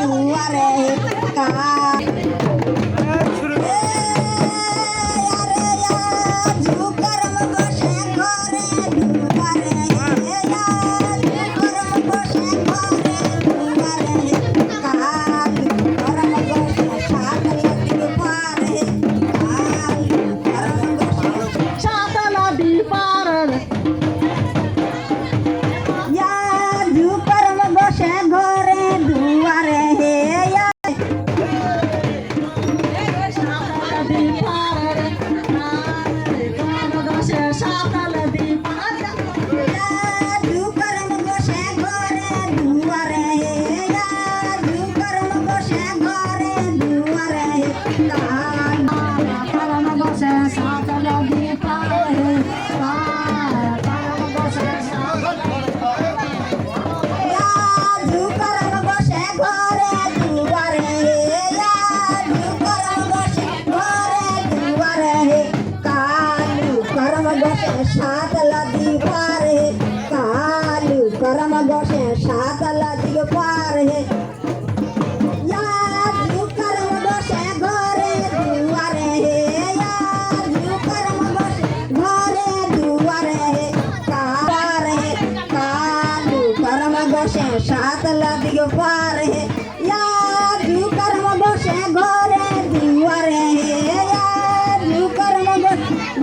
দুয়ারে সাতলা দিগ পারে কালু করম বসে সাতলা দিগ পারে করম বসে ঘরে দুয়ারে করম বসে ঘরে দুয়ারে কালু করম বসে সাতলা দিগ পারে করম বসে ঘরে দুয়ারে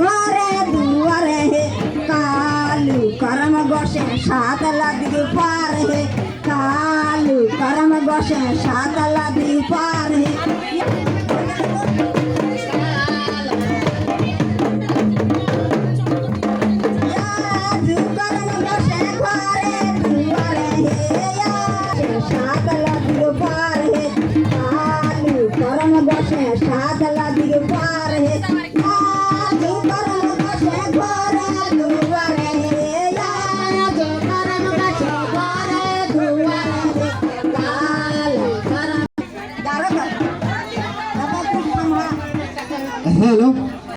ঘরে দুয়ারে কালু করম বসে সাতলা দিগ পারে কালু করম বসে সাতলা দিগ পারে সাতলা দিগ পারে কালু করম বসে সাতলা দিগ পারে Hello.